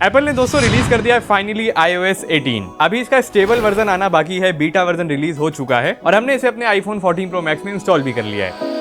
Apple ने दोस्तों release कर दिया है फाइनली iOS 18। अभी इसका स्टेबल वर्जन आना बाकी है, बीटा वर्जन रिलीज हो चुका है और हमने इसे अपने आईफोन 14 Pro Max में इंस्टॉल भी कर लिया है।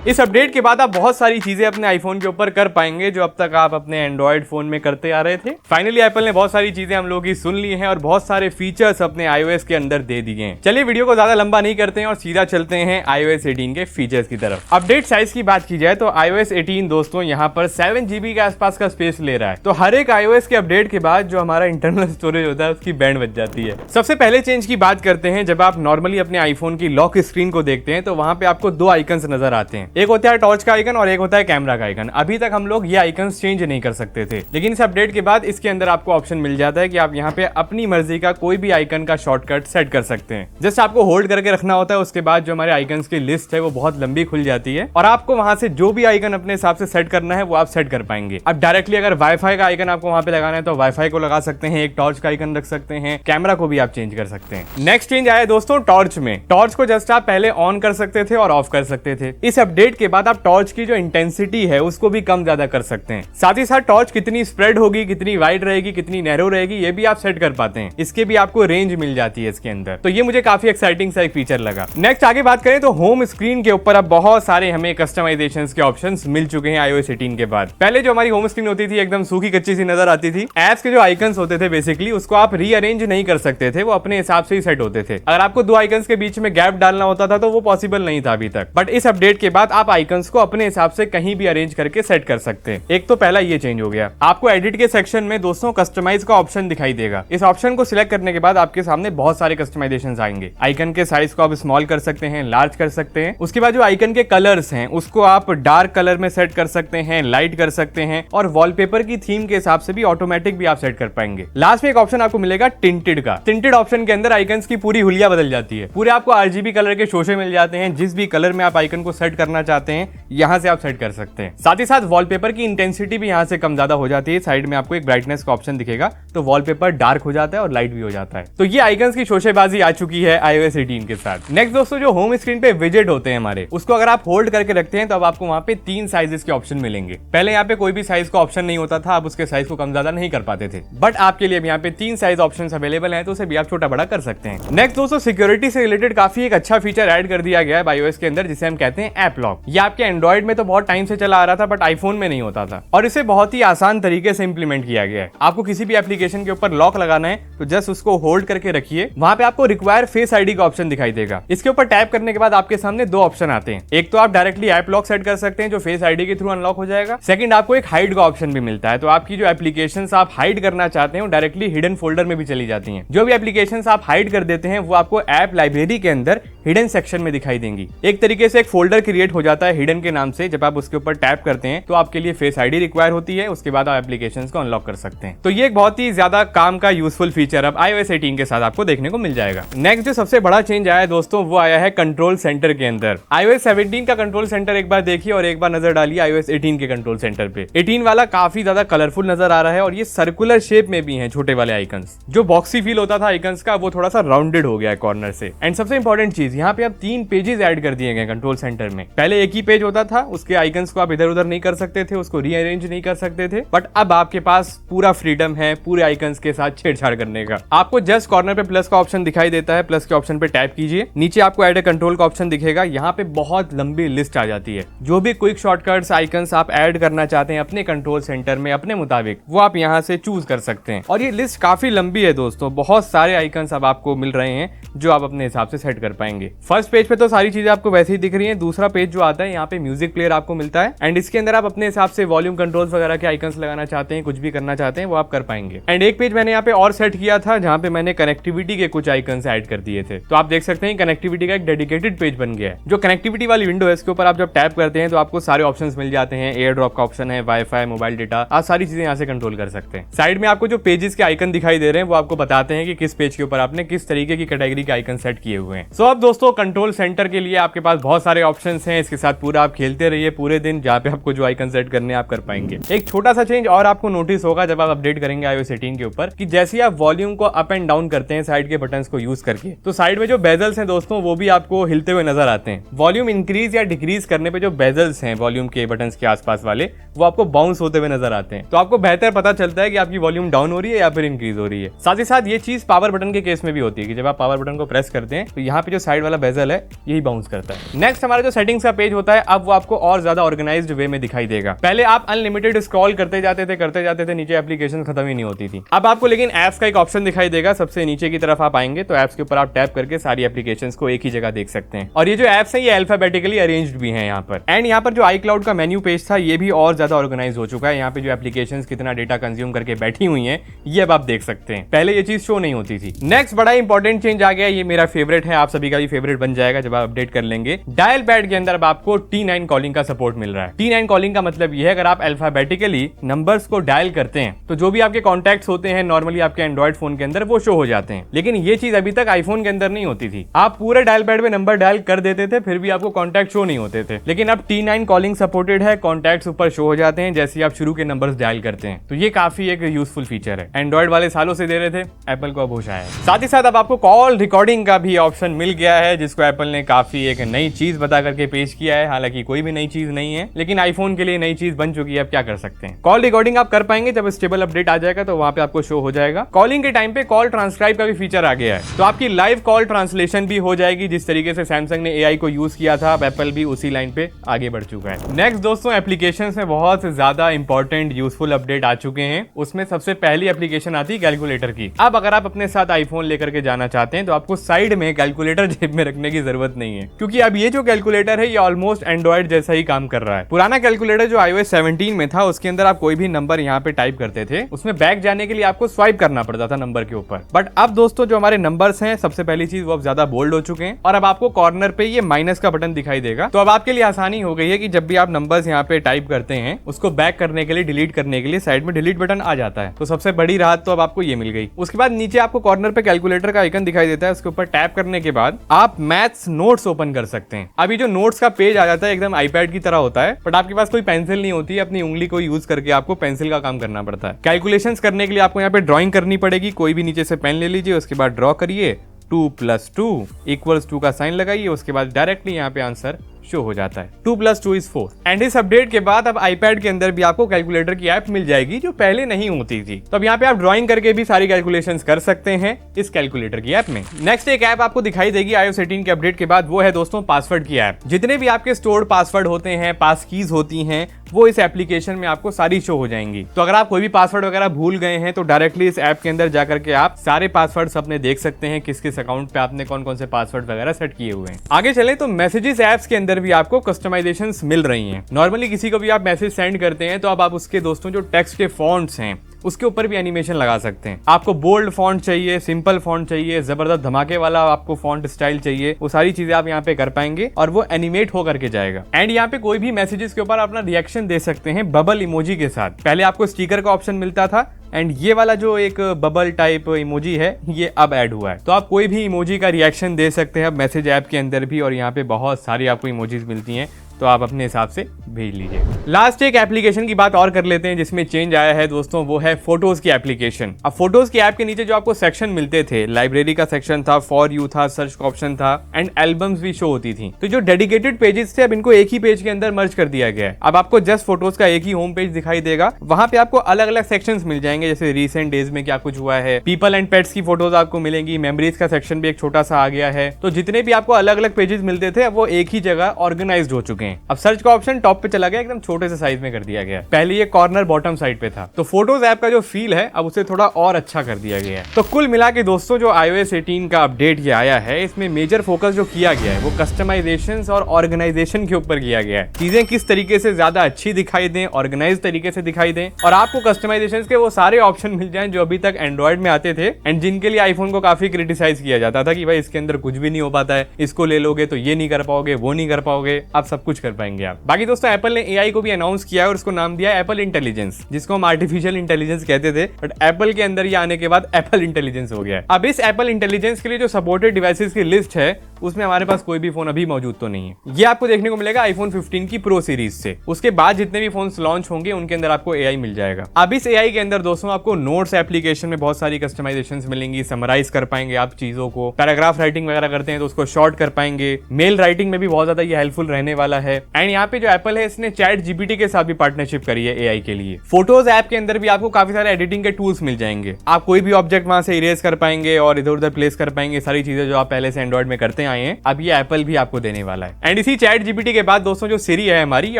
इस अपडेट के बाद आप बहुत सारी चीजें अपने आईफोन के ऊपर कर पाएंगे जो अब तक आप अपने एंड्रॉइड फोन में करते आ रहे थे। फाइनली एप्पल ने बहुत सारी चीजें हम लोगों की सुन ली हैं और बहुत सारे फीचर्स अपने iOS के अंदर दे दिए हैं। चलिए वीडियो को ज्यादा लंबा नहीं करते हैं और सीधा चलते हैं iOS 18 के फीचर्स की तरफ। अपडेट साइज की बात की जाए तो iOS 18 दोस्तों यहाँ पर 7 GB के आसपास का स्पेस ले रहा है। तो हर एक iOS के अपडेट के बाद जो हमारा इंटरनल स्टोरेज होता है उसकी बैंड बच जाती है। सबसे पहले चेंज की बात करते हैं, जब आप नॉर्मली अपने आईफोन की लॉक स्क्रीन को देखते हैं तो वहां पे आपको दो आइकन्स नजर आते हैं, एक होता है टॉर्च का आइकन और एक होता है कैमरा का आइकन। अभी तक हम लोग ये आइकन्स चेंज नहीं कर सकते थे, लेकिन इस अपडेट के बाद इसके अंदर आपको ऑप्शन मिल जाता है कि आप यहाँ पे अपनी मर्जी का कोई भी आइकन का शॉर्टकट सेट कर सकते हैं। जस्ट आपको होल्ड करके रखना होता है, उसके बाद जो हमारे आइकन्स की लिस्ट है वो बहुत लंबी खुल जाती है और आपको वहां से जो भी आइकन अपने हिसाब से सेट करना है वो आप सेट कर पाएंगे। अब डायरेक्टली अगर वाईफाई का आइकन आपको वहां पे लगाना है तो वाईफाई को लगा सकते हैं, एक टॉर्च का आइकन रख सकते हैं, कैमरा को भी आप चेंज कर सकते हैं। नेक्स्ट चेंज आया दोस्तों टॉर्च में। टॉर्च को जस्ट आप पहले ऑन कर सकते थे और ऑफ कर सकते थे। इस अपडेट के बाद आप टॉर्च की जो इंटेंसिटी है उसको भी कम ज्यादा कर सकते हैं। साथ ही साथ टॉर्च कितनी स्प्रेड होगी, कितनी वाइड रहेगी, कितनी नैरो रहेगी, ये भी आप सेट कर पाते हैं। इसके भी आपको रेंज मिल जाती है इसके अंदर, तो ये मुझे काफी एक्साइटिंग सा एक फीचर लगा। नेक्स्ट आगे बात करें तो होम स्क्रीन के ऊपर अब बहुत सारे हमें कस्टमाइजेशंस के ऑप्शंस मिल चुके हैं iOS 18 के बाद। पहले जो हमारी होम स्क्रीन होती थी एकदम सूखी कच्ची सी नजर आती थी। एप्स के जो आइकन्स होते थे बेसिकली उसको आप रीअरेंज नहीं कर सकते थे, वो अपने हिसाब से ही सेट होते थे। अगर आपको दो आइकन्स के बीच में गैप डालना होता था तो वो पॉसिबल नहीं था अभी तक, बट इस अपडेट के बाद आप आइकन्स को अपने हिसाब से कहीं भी अरेंज करके सेट कर सकते हैं। एक तो पहला ये चेंज हो गया। आपको एडिट के सेक्शन में दोस्तों कस्टमाइज का ऑप्शन दिखाई देगा। इस ऑप्शन को सिलेक्ट करने के बाद आपके सामने बहुत सारे कस्टमाइजेशंस आएंगे। आइकन के साइज को आप स्मॉल कर सकते हैं, लार्ज कर सकते हैं। उसके बाद जो आइकन के कलर्स हैं उसको आप डार्क कलर में सेट कर सकते हैं, लाइट कर सकते हैं और वॉलपेपर की थीम के हिसाब से भी ऑटोमेटिक भी आप सेट कर पाएंगे। लास्ट में एक ऑप्शन आपको मिलेगा टिंटेड का। टिंटेड ऑप्शन के अंदर आइकन्स की पूरी हुलिया बदल जाती है, पूरे आपको RGB कलर के शोशे मिल जाते हैं। जिस भी कलर में आप आइकन को सेट करना चाहते हैं यहां से आप सेट कर सकते हैं। साथ ही साथ वॉलपेपर की इंटेंसिटी भी यहां से कम ज्यादा हो जाती है। साइड में आपको एक ब्राइटनेस का ऑप्शन दिखेगा तो वॉलपेपर डार्क हो जाता है और लाइट भी हो जाता है। तो ये आइकन्स की शोशेबाजी आ चुकी है iOS 18 के साथ। नेक्स्ट दोस्तों जो होम स्क्रीन पे विजेट होते हैं हमारे, उसको अगर आप होल्ड करके रखते हैं तो अब आपको वहां पे 3 साइजेस के ऑप्शन मिलेंगे। पहले यहाँ पे कोई भी साइज का ऑप्शन नहीं होता था, आप उसके साइज को कम ज्यादा नहीं कर पाते थे, बट आपके लिए यहाँ पे 3 साइज ऑप्शन अवेलेबल है तो उसे भी आप छोटा बड़ा कर सकते हैं। नेक्स्ट दोस्तों सिक्योरिटी से रिलेटेड काफी एक अच्छा फीचर ऐड कर दिया गया है iOS के अंदर, जिसे हम कहते हैं ऐप लॉक। ये आपके एंड्रॉइड में तो बहुत टाइम से चला आ रहा था बट आईफोन में नहीं होता था और इसे बहुत ही आसान तरीके से इंप्लीमेंट किया गया है। आपको किसी भी एप्लीकेशन के ऊपर लॉक लगाना है तो जस्ट उसको होल्ड करके रखिए, वहां पे आपको रिक्वायर फेस आईडी का ऑप्शन दिखाई देगा। इसके ऊपर टैप करने के बाद आपके सामने दो ऑप्शन आते हैं। एक तो आप डायरेक्टली ऐप लॉक सेट कर सकते हैं जो फेस आईडी के थ्रू अनलॉक हो जाएगा। सेकंड आपको एक हाइड का ऑप्शन भी मिलता है, तो आपकी जो एप्लीकेशंस आप हाइड करना चाहते हैं वो डायरेक्टली हिडन फोल्डर में भी चली जाती हैं। जो भी एप्लीकेशंस आप हाइड कर देते हैं वो आपको ऐप लाइब्रेरी के अंदर हिडन सेक्शन में दिखाई देंगी। एक तरीके से एक फोल्डर क्रिएट हो जाता है हिडन के नाम से। जब आप उसके ऊपर टैप करते हैं तो आपके लिए फेस आईडी रिक्वायर होती है, उसके बाद आप एप्लीकेशंस को अनलॉक कर सकते हैं। तो ये एक बहुत ही ज्यादा काम का यूजफुल फीचर अब iOS 18 के साथ आपको देखने को मिल जाएगा। नेक्स्ट जो सबसे बड़ा चेंज आया है दोस्तों वो आया है कंट्रोल सेंटर के अंदर। iOS 17 का कंट्रोल सेंटर एक बार देखिए और एक बार नजर डालिए iOS 18 के कंट्रोल सेंटर पे। 18 वाला काफी ज्यादा कलरफुल नजर आ रहा है और ये सर्कुलर शेप में भी है। छोटे वाले आइकन्स, जो बॉक्सी फील होता था आइकन्स का, वो थोड़ा सा राउंडेड हो गया है कॉर्नर से। एंड सबसे इंपॉर्टेंट चीज, यहाँ पे अब 3 पेजेस ऐड कर दिए गए कंट्रोल सेंटर में। पहले एक ही पेज होता था, उसके आइकन्स को आप इधर उधर नहीं कर सकते थे, उसको रीअरेंज नहीं कर सकते थे, बट अब आपके पास पूरा फ्रीडम है पूरे आइकन्स के साथ छेड़छाड़ करने का। आपको जस्ट कॉर्नर पे प्लस का ऑप्शन दिखाई देता है, प्लस के ऑप्शन पे टैप कीजिए, नीचे आपको ऐड ए कंट्रोल का ऑप्शन दिखेगा। यहाँ पे बहुत लंबी लिस्ट आ जाती है, जो भी क्विक शॉर्टकट्स आइकन्स आप ऐड करना चाहते हैं अपने कंट्रोल सेंटर में अपने मुताबिक, वो आप यहाँ से चूज कर सकते हैं। और ये लिस्ट काफी लंबी है दोस्तों, बहुत सारे आइकन्स अब आपको मिल रहे हैं जो आप अपने हिसाब से सेट कर पाएंगे। फर्स्ट पेज पे तो सारी चीजें आपको वैसे ही दिख रही है। दूसरा पेज जो आता है यहाँ पे म्यूजिक प्लेयर आपको मिलता है एंड इसके अंदर आप अपने हिसाब से वॉल्यूम कंट्रोल्स वगैरह के आइकन्स लगाना चाहते हैं, कुछ भी करना चाहते हैं वो आप कर पाएंगे। एंड एक पेज मैंने यहाँ पे और सेट किया था जहाँ पे मैंने कनेक्टिविटी के कुछ आइकन्स ऐड कर दिए थे। तो आप देख सकते हैं कनेक्टिविटी का एक डेडिकेटेड पेज बन गया है। जो कनेक्टिविटी वाली विंडो है इसके ऊपर आप जब टैप करते हैं तो आपको सारे ऑप्शंस मिल जाते हैं। एयर ड्रॉप का ऑप्शन है, वाईफाई, मोबाइल डेटा, आप सारी चीजें यहाँ से कंट्रोल कर सकते हैं। साइड में आपको जो पेजेस के आइकन दिखाई दे रहे हैं वो आपको बताते हैं कि किस पेज के ऊपर आपने किस तरीके की कैटेगरी के आइकन सेट किए हुए हैं। सो अब दोस्तों कंट्रोल सेंटर के लिए आपके पास बहुत सारे ऑप्शंस हैं। इसके साथ पूरा आप खेलते रहिए पूरे दिन, जहाँ पे आपको जो आइकन सेट करने आप कर पाएंगे। एक छोटा सा चेंज और आपको नोटिस होगा जब आप अपडेट करेंगे iOS 18 के ऊपर, कि जैसे ही आप वॉल्यूम को अप एंड डाउन करते हैं साइड के बटन्स को यूज करके, तो साइड में जो बेजल्स हैं दोस्तों वो भी आपको हिलते हुए नजर आते हैं। वॉल्यूम इंक्रीज या डिक्रीज करने पे जो बेजल्स हैं वॉल्यूम के बटन्स के आसपास वाले, वो आपको बाउंस होते हुए नजर आते हैं। तो आपको बेहतर पता चलता है कि आपकी वॉल्यूम डाउन हो रही है या फिर इंक्रीज हो रही है। साथ ही साथ ये चीज पावर बटन के केस में भी होती है कि जब आप पावर बटन को प्रेस करते हैं तो यहाँ पे जो साइड वाला बेजल है यही बाउंस करता है। नेक्स्ट हमारा जो सेटिंग्स का पेज होता है, अब वो आपको और ज्यादा ऑर्गेनाइज्ड वे में दिखाई देगा। पहले आप अनलिमिटेड स्क्रॉल करते जाते थे, नीचे एप्लीकेशन खत्म ही नहीं होती थी। अब आपको लेकिन एप्स का एक ऑप्शन दिखाई देगा। सबसे नीचे की तरफ आप आएंगे तो एप्स के ऊपर आप टैप करके सारी एप्लीकेशंस को एक ही जगह देख सकते हैं। और ये जो एप्स हैं ये अल्फाबेटिकली अरेंज्ड भी हैं यहाँ पर। एंड यहाँ पर जो iCloud का मेन्यू पेज था ये भी और ज्यादा ऑर्गेनाइज हो चुका है। यहाँ पे जो एप्लीकेशंस कितना डेटा कंज्यूम करके बैठी हुई हैं ये अब आप देख सकते हैं, पहले ये चीज शो नहीं होती थी। नेक्स्ट बड़ा इंपॉर्टेंट चेंज आ गया, ये मेरा फेवरेट है, आप सभी का भी फेवरेट बन जाएगा जब आप अपडेट कर लेंगे। डायल पैड के अंदर अब आपको T9 कॉलिंग का सपोर्ट मिल रहा है। T9 कॉलिंग का मतलब ये है अगर आप अल्फाबेटिकली नंबर्स को डायल करते हैं तो जो भी आपके कॉन्टैक्ट्स होते हैं नॉर्मली आपके एंड्रॉइड फोन के अंदर वो शो हो जाते हैं। लेकिन ये चीज अभी तक आईफोन के अंदर नहीं होती थी। आप पूरे डायल पैड में नंबर डायल कर देते थे फिर भी आपको कॉन्टैक्ट शो नहीं होते थे। लेकिन अब T9 कॉलिंग सपोर्टेड है, कॉन्टैक्ट्स ऊपर शो हो जाते हैं जैसे आप शुरू के नंबर्स डायल करते हैं। तो ये काफी एक यूजफुल फीचर है। एंड्रॉइड वाले सालों से दे रहे थे, एप्पल को अब होश आया है। साथ ही साथ अब आपको कॉल रिकॉर्डिंग का भी ऑप्शन मिल गया है, जिसको एप्पल ने काफी एक नई चीज बता करके पेश किया है। हालांकि कोई भी नई चीज नहीं है, लेकिन आईफोन के लिए नई चीज बन चुकी है। अब क्या कर सकते हैं, कॉल रिकॉर्डिंग आप कर पाएंगे जब स्टेबल अपडेट आ जाएगा तो वहां पे आपको शो हो जाएगा। कॉलिंग के टाइम पे कॉल ट्रांसक्राइब का भी फीचर आ गया है, तो आपकी लाइव कॉल ट्रांसलेशन भी हो जाएगी। जिस तरीके से सैमसंग ने AI को यूज किया था, अब एप्पल भी उसी लाइन पे आगे बढ़ चुका है। नेक्स्ट दोस्तों एप्लीकेशंस में बहुत ज्यादा इंपॉर्टेंट यूजफुल अपडेट आ चुके हैं। उसमें सबसे पहली एप्लीकेशन आती है कैलकुलेटर की। अब अगर आप अपने साथ आईफोन लेकर के जाना चाहते हैं तो आपको साइड में कैलकुलेटर जेब में रखने की जरूरत नहीं है, क्योंकि अब ये जो कैलकुलेटर है ये ऑलमोस्ट एंड्रॉइड जैसा ही काम कर रहा है। पुराना कैलकुलेटर जो iOS 17 में था उसके अंदर आप कोई भी नंबर यहाँ पे टाइप करते थे, उसमें बैक जाने के लिए आपको स्वाइप करना पड़ता था नंबर के ऊपर। बट अब दोस्तों जो हमारे नंबर्स हैं, सबसे पहली चीज वो अब ज्यादा बोल्ड हो चुके हैं और अब आपको कॉर्नर पे ये माइनस का बटन दिखाई देगा। तो अब आपके लिए आसानी हो गई है कि जब भी आप नंबर्स यहाँ पे टाइप करते हैं उसको बैक करने के लिए, डिलीट करने के लिए साइड में डिलीट बटन आ जाता है। तो सबसे बड़ी राहत तो अब आपको ये मिल गई। उसके बाद नीचे आपको कॉर्नर पे कैलकुलेटर का आइकन दिखाई देता है, उसके ऊपर टैप करने के बाद आप मैथ्स नोट्स ओपन कर सकते हैं। अभी जो नोट्स का पेज आ जाता है एकदम आईपैड की तरह होता है, बट आपके पास कोई पेंसिल नहीं होती है, अपनी उंगली को यूज करके आपको पेंसिल का काम करना पड़ता है। कैलकुलेशंस करने के लिए आपको यहाँ पे ड्राइंग करनी पड़ेगी। कोई भी नीचे से पेन ले लीजिए, उसके बाद ड्रॉ करिए, 2 + 2 = 2 का साइन लगाइए, उसके बाद डायरेक्टली यहाँ पे आंसर शो हो जाता है। 2 + 2 = 4। एंड इस अपडेट के बाद अब आईपैड के अंदर भी आपको कैलकुलेटर की ऐप मिल जाएगी जो पहले नहीं होती थी। तो अब यहाँ पे आप ड्राइंग करके भी सारी कैलकुलेशंस कर सकते हैं इस कैलकुलेटर की ऐप में। नेक्स्ट एक ऐप आपको दिखाई देगी iOS 18 के अपडेट के बाद, वो है दोस्तों पासवर्ड की ऐप। जितने भी आपके स्टोर्ड पासवर्ड होते हैं, पास कीज होती हैं, वो इस एप्लीकेशन में आपको सारी शो हो जाएंगी। तो अगर आप कोई भी पासवर्ड वगैरह भूल गए हैं तो डायरेक्टली इस ऐप के अंदर जाकर के आप सारे पासवर्ड्स अपने देख सकते हैं, किस किस अकाउंट पे आपने कौन कौन से पासवर्ड वगैरह सेट किए हुए हैं। आगे चले तो मैसेजेस ऐप्स के अंदर भी आपको कस्टमाइजेशंस मिल रही हैं। नॉर्मली किसी को भी आप मैसेज सेंड करते हैं तो अब आप उसके दोस्तों जो टेक्स्ट के फॉन्ट्स हैं उसके ऊपर भी एनिमेशन लगा सकते हैं। आपको बोल्ड फॉन्ट चाहिए, सिंपल फॉन्ट चाहिए, जबरदस्त धमाके वाला आपको फॉन्ट स्टाइल चाहिए, वो सारी चीजें आप यहाँ पे कर पाएंगे और वो एनिमेट हो करके जाएगा। एंड यहाँ पे कोई भी मैसेजेस के ऊपर अपना रिएक्शन दे सकते हैं बबल इमोजी के साथ। पहले आपको स्टिकर का ऑप्शन मिलता था एंड ये वाला जो एक बबल टाइप इमोजी है ये अब ऐड हुआ है। तो आप कोई भी इमोजी का रिएक्शन दे सकते हैं अब मैसेज ऐप के अंदर भी, और यहाँ पे बहुत सारी आपको इमोजीज मिलती हैं, तो आप अपने हिसाब से भेज लीजिए। लास्ट एक एप्लीकेशन की बात और कर लेते हैं जिसमें चेंज आया है दोस्तों, वो है फोटोज की एप्लीकेशन। अब फोटोज की ऐप के नीचे जो आपको सेक्शन मिलते थे, लाइब्रेरी का सेक्शन था, फॉर यू था, सर्च का ऑप्शन था एंड एल्बम्स भी शो होती थी। तो जो डेडिकेटेड पेजेस थे अब इनको एक ही पेज के अंदर मर्ज कर दिया गया है। अब आपको जस्ट फोटोज का एक ही होम पेज दिखाई देगा, वहां पे आपको अलग अलग सेक्शंस मिल जाएंगे, जैसे रिसेंट डेज में क्या कुछ हुआ है, पीपल एंड पेट्स की फोटोज आपको मिलेंगी, मेमोरीज का सेक्शन भी एक छोटा सा आ गया है। तो जितने भी आपको अलग अलग पेजेस मिलते थे अब वो एक ही जगह ऑर्गेनाइज्ड हो चुके हैं। अब सर्च का ऑप्शन टॉप पे चला गया, एकदम छोटे से साइज में कर दिया गया। पहले ये कॉर्नर बॉटम साइड पे था। तो फोटोज ऐप का जो फील है अब उसे थोड़ा और अच्छा कर दिया गया है। तो कुल मिला के दोस्तों जो iOS 18 का अपडेट ये आया है, इसमें मेजर फोकस जो किया गया है वो कस्टमाइजेशंस और ऑर्गेनाइजेशन के ऊपर किया गया है। चीजें किस तरीके से ज्यादा अच्छी दिखाई दें, ऑर्गेनाइज तरीके से दिखाई दें, और आपको कस्टमाइजेशन के वो सारे ऑप्शन मिल जाएं जो अभी तक एंड्रॉइड में आते थे एंड जिनके लिए आईफोन को काफी क्रिटिसाइज किया जाता था कि भाई इसके अंदर कुछ भी नहीं हो पाता है, इसको ले लोगे तो ये नहीं कर पाओगे, वो नहीं कर पाओगे, आप सब कुछ कर पाएंगे आप। बाकी दोस्तों एप्पल ने AI को भी अनाउंस किया है और उसको नाम दिया एप्पल इंटेलिजेंस, जिसको हम आर्टिफिशियल इंटेलिजेंस कहते थे, बट एप्पल के अंदर ये आने के बाद एप्पल इंटेलिजेंस हो गया है। अब इस एप्पल इंटेलिजेंस के लिए जो सपोर्टेड डिवाइसेस की लिस्ट है उसमें हमारे पास कोई भी फोन अभी मौजूद तो नहीं है। ये आपको देखने को मिलेगा आईफोन 15 की प्रो सीरीज से। उसके बाद जितने भी फोन लॉन्च होंगे उनके अंदर आपको एआई मिल जाएगा। अब इस एआई के अंदर दोस्तों आपको नोट्स एप्लीकेशन में बहुत सारी कस्टमाइजेशंस मिलेंगी, समराइज कर पाएंगे आप चीजों को, पैराग्राफ राइटिंग वगैरह करते हैं तो उसको शॉर्ट कर पाएंगे, मेल राइटिंग में भी बहुत ज्यादा ये हेल्पफुल रहने वाला है। एंड यहाँ पे जो एप्पल है इसने चैट जीपीटी के साथ भी पार्टनरशिप करी है एआई के लिए। फोटोज ऐप के अंदर भी आपको काफी सारे एडिटिंग के टूल्स मिल जाएंगे। आप कोई भी ऑब्जेक्ट वहां से इरेज कर पाएंगे और इधर उधर प्लेस कर पाएंगे, सारी चीजें जो आप पहले से एंड्रॉइड में करते आए हैं अब ये एप्पल भी आपको देने वाला है। एंड इसी चैट जीपीटी के बाद दोस्तों जो सिरी है हमारी ये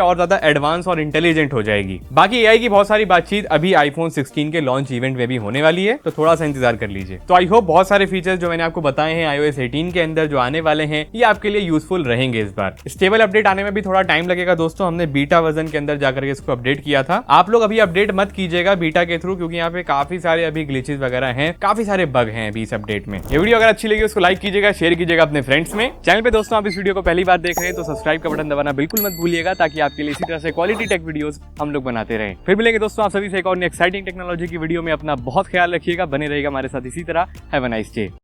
और ज्यादा एडवांस और इंटेलिजेंट हो जाएगी। बाकी एआई की बहुत सारी बातचीत अभी आईफोन 16 के लॉन्च इवेंट में भी होने वाली है, तो थोड़ा सा इंतजार कर लीजिए। तो आई होप बहुत सारे फीचर्स जो मैंने आपको बताए हैं iOS 18 के अंदर जो आने वाले हैं ये आपके लिए यूजफुल रहेंगे। इस बार स्टेबल अपडेट आने में भी थोड़ा टाइम लगेगा दोस्तों। हमने बीटा वर्जन के अंदर जाकर के इसको अपडेट किया था। आप लोग अभी अपडेट मत कीजिएगा बीटा के थ्रू, क्योंकि यहाँ पे काफी सारे अभी ग्लिचेस वगैरह हैं, काफी सारे बग हैं अभी इस अपडेट में। ये वीडियो अगर अच्छी लगी उसको लाइक कीजिएगा, शेयर कीजिएगा अपने फ्रेंड्स में। चैनल पे दोस्तों आप इस वीडियो को पहली बार देख रहे हैं तो सब्सक्राइब का बटन दबाना बिल्कुल मत भूलिएगा, ताकि आपके लिए इसी तरह से क्वालिटी टेक वीडियोस हम लोग बनाते रहें। फिर मिलेंगे दोस्तों आप सभी से एक और एक्साइटिंग टेक्नोलॉजी की वीडियो में। अपना बहुत ख्याल रखिएगा, बने रहेगा हमारे साथ इसी तरह। Have a nice day.